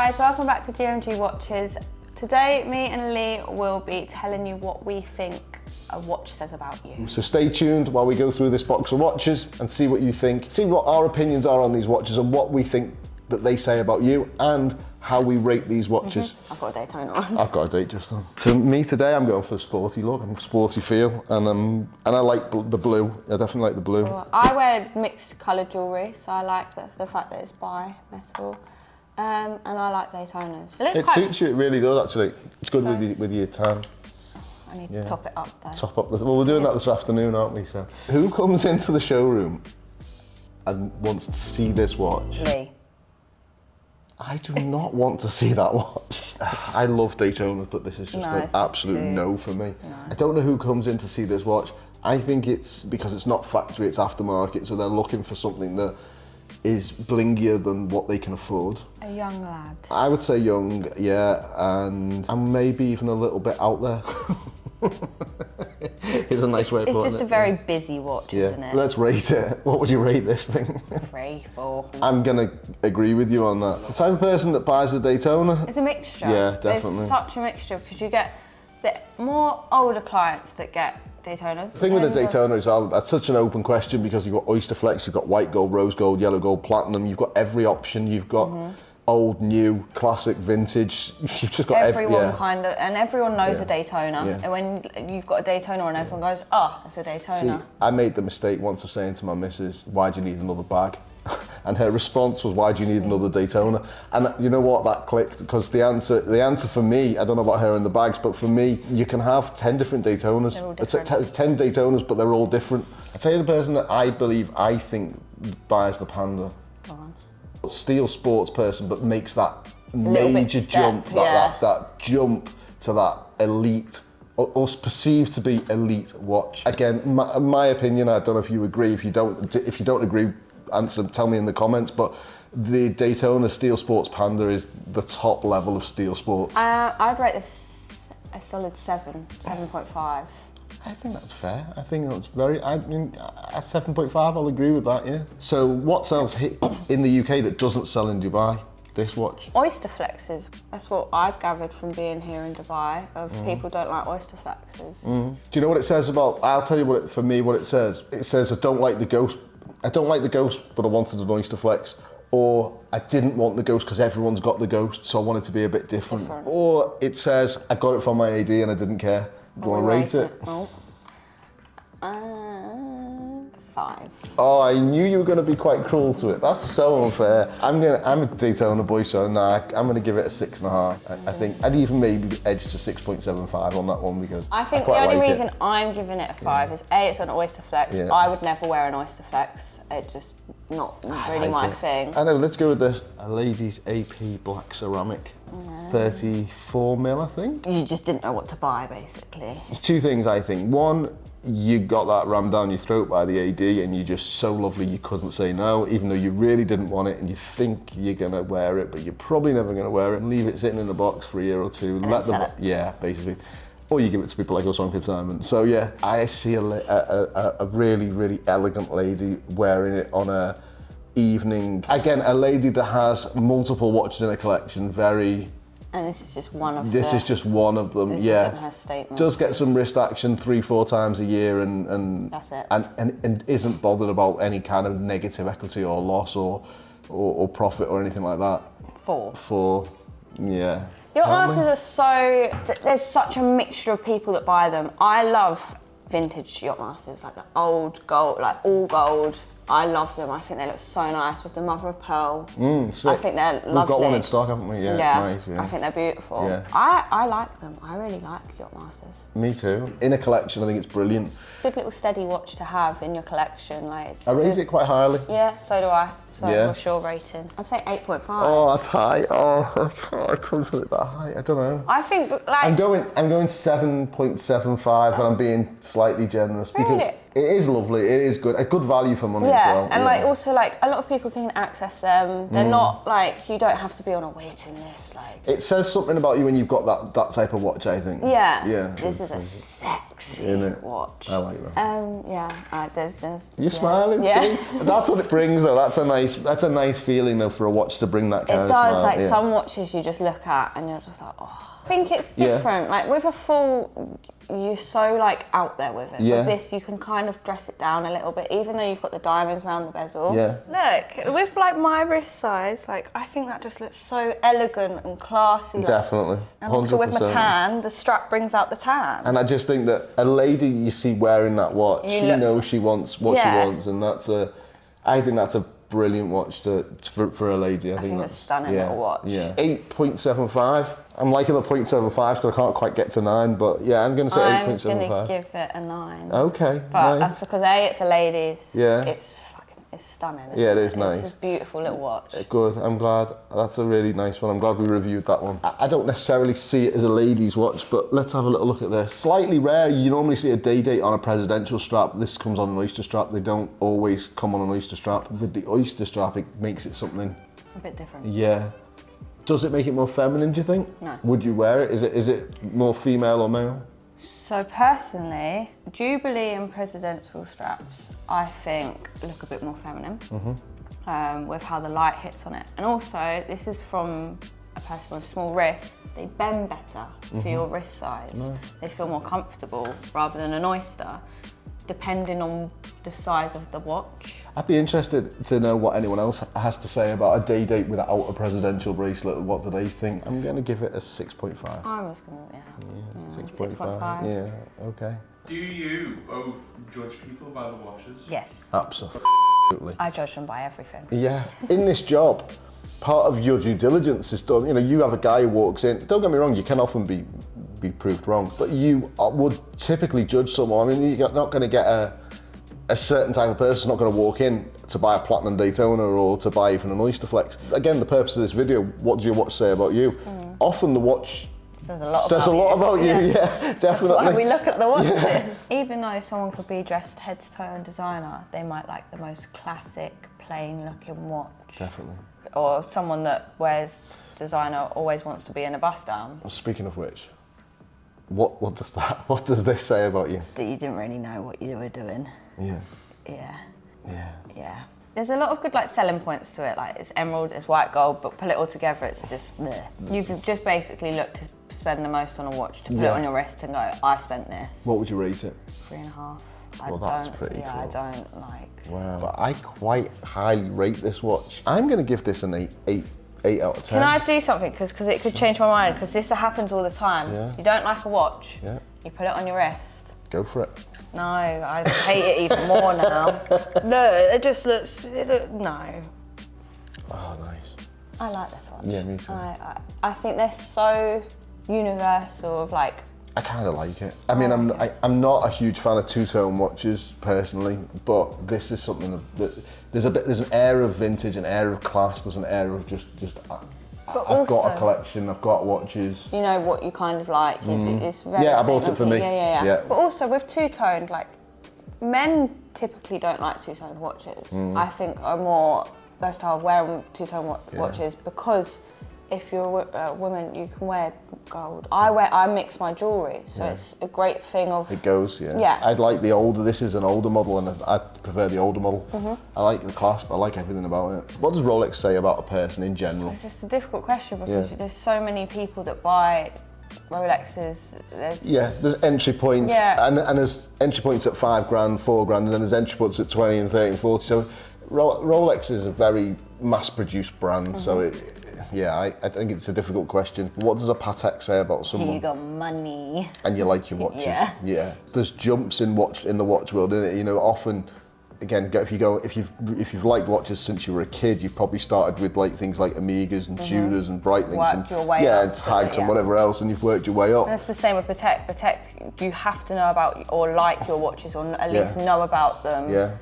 guys, welcome back to GMG Watches. Today, me and Lee will be telling you what we think a watch says about you. So stay tuned while we go through this box of watches and see what you think, see what our opinions are on these watches and what we think that they say about you and how we rate these watches. I've got a Daytona on. I've got a date just on. To me today, I'm going for a sporty look, I'm a sporty feel, and I like the blue. I definitely like the blue. Well, I wear mixed coloured jewellery, so I like the fact that it's bi-metal. And I like Daytonas. It suits you, it really does actually. It's good with your tan. I need to top it up though. Top up well, we're doing that this afternoon, aren't we? So, who comes into the showroom and wants to see this watch? Lee. I do not want to see that watch. I love Daytonas, but this is just an absolute no for me. No. I don't know who comes in to see this watch. I think it's because it's not factory, it's aftermarket, so they're looking for something that is blingier than what they can afford. A young lad. I would say young, yeah, and maybe even a little bit out there. It's a nice way of putting it. It's just a very busy watch, isn't it? Let's rate it. What would you rate this thing? 3, 4. I'm gonna agree with you on that. The type of person that buys the Daytona. It's a mixture. Yeah, definitely. It's such a mixture because you get the more older clients that get Daytonas. The thing with the Daytona is that's such an open question because you've got Oyster Flex, you've got white gold, rose gold, yellow gold, platinum, you've got every option, you've got old, new, classic, vintage, you've just got everyone kind of, and everyone knows a Daytona. And when you've got a Daytona on, everyone goes, oh, it's a Daytona. See, I made the mistake once of saying to my missus, why do you need another bag? And her response was, why do you need another Daytona? And you know what, that clicked, because the answer for me, I don't know about her and the bags, but for me, you can have 10 different Daytonas. They're all different. 10 Daytonas, but they're all different. I tell you the person that I think buys the Panda. Go on. Steel sports person, but makes that major jump, that jump to that elite, or perceived to be elite watch. Again, my opinion, I don't know if you agree, if you don't agree, tell me in the comments, but the Daytona Steel Sports Panda is the top level of steel sports. I'd rate this a solid 7.5. I think that's fair. I think that's I mean, at 7.5, I'll agree with that, yeah. So what sells in the UK that doesn't sell in Dubai? This watch? Oyster flexes. That's what I've gathered from being here in Dubai, of people don't like oyster flexes. Do you know what it says about, I'll tell you what it says. It says, I don't like the ghost, but I wanted an oyster flex. Or I didn't want the ghost because everyone's got the ghost, so I wanted to be a bit different. Or it says, I got it from my AD and I didn't care. Do you want to rate it? Oh. 5. Oh, I knew you were going to be quite cruel to it. That's so unfair. I'm a Daytona boy, so I'm going to give it a 6.5. I think I'd even maybe edge to 6.75 on that one because I think the only reason I'm giving it a 5 is A, it's an oyster flex. I would never wear an oyster flex. It's just not really my thing. I know. Let's go with this. A lady's AP black ceramic. 34 mil, I think. You just didn't know what to buy, basically. There's two things, I think. One, you got that rammed down your throat by the AD and you're just so lovely you couldn't say no, even though you really didn't want it and you think you're gonna wear it, but you're probably never gonna wear it, and leave it sitting in a box for a year or two. And let them, yeah, basically. Or you give it to people like us on consignment. So yeah, I see a really, really elegant lady wearing it on a evening. Again, a lady that has multiple watches in a collection, and this is just one of them. This is just one of them, this isn't her statement. Does get some wrist action 3-4 times a year and that's it. And isn't bothered about any kind of negative equity or loss or profit or anything like that. 4. Yeah. Yacht-Masters are there's such a mixture of people that buy them. I love vintage Yacht-Masters, like the old gold, like all gold. I love them. I think they look so nice with the mother of pearl. I think they're lovely. We've got one in stock, haven't we? Yeah, it's nice. Yeah. I think they're beautiful. Yeah. I like them. I really like Yacht-Masters. Me too. In a collection, I think it's brilliant. Good little steady watch to have in your collection. Like I rate it quite highly. Yeah, so do I. So what's your rating? I'd say 8.5. Oh, that's high. Oh, I couldn't put it that high. I don't know. I think like I'm going 7.75, and I'm being slightly generous because It is lovely, it is good. A good value for money as well. And like also like a lot of people can access them. They're not like, you don't have to be on a waiting list. Like it says something about you when you've got that type of watch, I think. Yeah. This is a sexy watch. I like that. There's You're smiling, see? That's what it brings though. That's a nice feeling though for a watch to bring that kind of smile. It does, like some watches you just look at and you're just like, oh. I think it's different. Like with a full, you're so like out there with it. With this, you can kind of dress it down a little bit, even though you've got the diamonds around the bezel. Yeah. Look, with like my wrist size, like I think that just looks so elegant and classy. Definitely. And also with my tan, the strap brings out the tan. And I just think that a lady you see wearing that watch, she knows she wants what she wants, and I think that's a brilliant watch for a lady. I think that's a stunning little watch. Yeah. 8.75. I'm liking the 0.75 because I can't quite get to 9, but yeah, I'm going to say 8.75. I'm going to give it a 9. Okay. But that's because it's a ladies. Yeah. It's stunning. It is nice. It's a beautiful little watch. Good. I'm glad. That's a really nice one. I'm glad we reviewed that one. I don't necessarily see it as a ladies' watch, but let's have a little look at this. Slightly rare. You normally see a day date on a presidential strap. This comes on an oyster strap. They don't always come on an oyster strap. With the oyster strap, it makes it something a bit different. Yeah. Does it make it more feminine, do you think? No. Would you wear it? Is it more female or male? So personally, Jubilee and presidential straps, I think, look a bit more feminine with how the light hits on it. And also, this is from a person with small wrists. They bend better for your wrist size. Nice. They feel more comfortable rather than an oyster, depending on the size of the watch. I'd be interested to know what anyone else has to say about a day date without a presidential bracelet. What do they think? I'm going to give it a 6.5. I was going to, 6.5. Yeah, okay. Do you both judge people by the watches? Yes. Absolutely. I judge them by everything. Yeah. In this job, part of your due diligence is done. You know, you have a guy who walks in. Don't get me wrong, you can often be proved wrong, but you would typically judge someone. I mean, you're not going to get a certain type of person not going to walk in to buy a platinum Daytona or to buy even an Oyster Flex. Again, the purpose of this video, what does your watch say about you? Often the watch says a lot about you. Yeah, definitely. That's why we look at the watches. Yeah. Even though someone could be dressed head to toe in designer, they might like the most classic, plain looking watch. Definitely. Or someone that wears designer always wants to be in a bust down. Speaking of which, what does this say about you? That you didn't really know what you were doing. Yeah. Yeah. Yeah. Yeah. There's a lot of good like selling points to it. Like it's emerald, it's white gold, but put it all together, it's just bleh. You've just basically looked to spend the most on a watch to put it on your wrist and go, I've spent this. What would you rate it? 3.5. Well, that's pretty cool. I don't like. Wow. But I quite highly rate this watch. I'm going to give this an 8 out of 10. Can I do something? Because it could change my mind, because this happens all the time. Yeah. You don't like a watch, you put it on your wrist. Go for it. No, I hate it even more now. No, it just looks, no. Oh, nice. I like this one. Yeah, me too. I think they're so universal of like. I kind of like it. I mean, I'm not a huge fan of two-tone watches personally, but this is something that there's an air of vintage, an air of class, there's an air of just. I've got a collection. I've got watches. You know what you kind of like. It's very. Yeah, I bought it for me. Yeah. But also with two-toned, like men typically don't like two-toned watches. I think are more versatile wearing two-tone watches because. If you're a woman, you can wear gold. I mix my jewellery, so it's a great thing of... It goes, yeah. Yeah. I'd like the older, this is an older model and I prefer the older model. I like the clasp, I like everything about it. What does Rolex say about a person in general? It's just a difficult question because there's so many people that buy Rolexes. There's entry points and there's entry points at 5 grand, 4 grand, and then there's entry points at 20 and 30 and 40. So Rolex is a very mass-produced brand, so I think it's a difficult question. What does a Patek say about someone? You got money. And you like your watches. Yeah. There's jumps in the watch world, isn't it? You know, often, again, if you've liked watches since you were a kid, you probably started with like things like Amigas and Tudors and Breitlings and your way up and tags and whatever else, and you've worked your way up. And it's the same with Patek. Patek, you have to know about or like your watches, or at least know about them.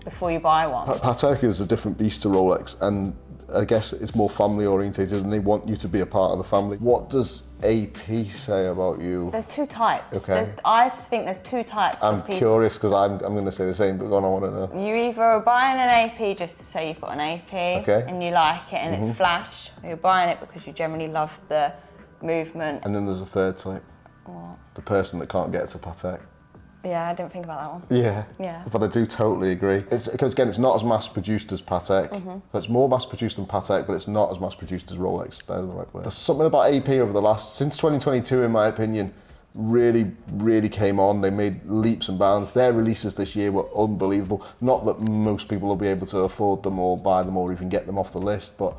Before you buy one. Patek is a different beast to Rolex, and I guess it's more family orientated and they want you to be a part of the family. What does AP say about you? There's two types. Okay. I just think there's two types I'm of people. curious because I'm going to say the same, but go on, I want to know. You either are buying an AP just to say you've got an AP and you like it and it's flash, or you're buying it because you generally love the movement. And then there's a third type. What? The person that can't get to Patek. Yeah, I didn't think about that one. Yeah. Yeah. But I do totally agree. It's because again, it's not as mass produced as Patek. So it's more mass produced than Patek, but it's not as mass produced as Rolex. They're the right word. There's something about AP over the since 2022, in my opinion, really came on. They made leaps and bounds. Their releases this year were unbelievable. Not that most people will be able to afford them or buy them or even get them off the list, but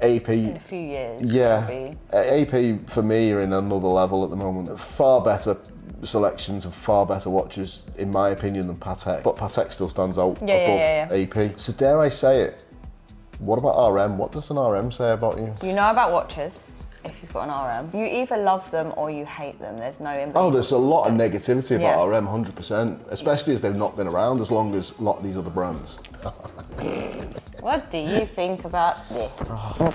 AP In a few years. yeah, Probably. AP for me are in another level at the moment. Far better selections of far better watches, in my opinion, than Patek. But Patek still stands out above AP. So dare I say it, what about RM? What does an RM say about you? You know about watches, if you've got an RM. You either love them or you hate them. There's no in between. Oh, there's a lot of negativity about RM, 100%. Especially as they've not been around as long as a lot of these other brands. What do you think about this?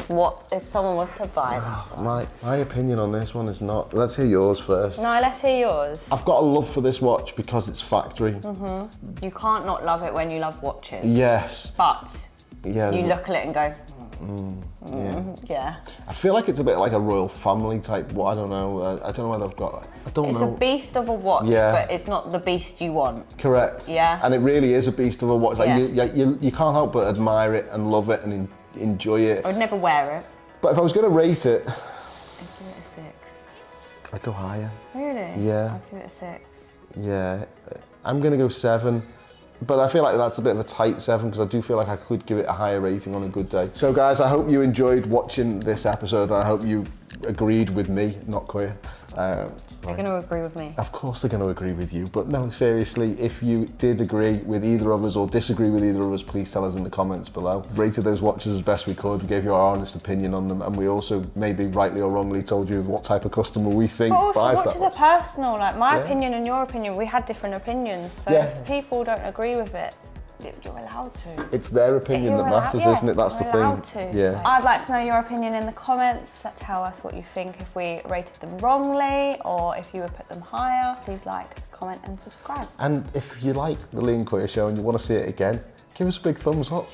What if someone was to buy that? My opinion on this one is not. Let's hear yours first. No, let's hear yours. I've got a love for this watch because it's factory. You can't not love it when you love watches. Yes. But Yeah. you look at it and go, yeah. I feel like it's a bit like a royal family type. Well, I don't know. I don't know whether I've got. I don't It's know. a beast of a watch, but it's not the beast you want. Correct. Yeah. And it really is a beast of a watch. Like Yeah. you can't help but admire it and love it and enjoy it. I would never wear it. But if I was going to rate it, I'd give it a 6. I'd go higher. Really? Yeah. I'd give it a 6. Yeah. I'm going to go 7. But I feel like that's a bit of a tight 7 because I do feel like I could give it a higher rating on a good day. So guys, I hope you enjoyed watching this episode. I hope you agreed with me, not queer. They're going to agree with me. Of course they're going to agree with you, but no, seriously, if you did agree with either of us or disagree with either of us, please tell us in the comments below. Rated those watches as best we could, we gave you our honest opinion on them, and we also, maybe rightly or wrongly, told you what type of customer we think But also, buys watches that are personal. Like my opinion and your opinion, we had different opinions. So if people don't agree with it, you're allowed to. It's their opinion that matters, isn't it? That's the thing. Allowed to. Yeah. I'd like to know your opinion in the comments. Tell us what you think, if we rated them wrongly or if you would put them higher. Please like, comment and subscribe. And if you like the Lee and Queer Show and you want to see it again, give us a big thumbs up.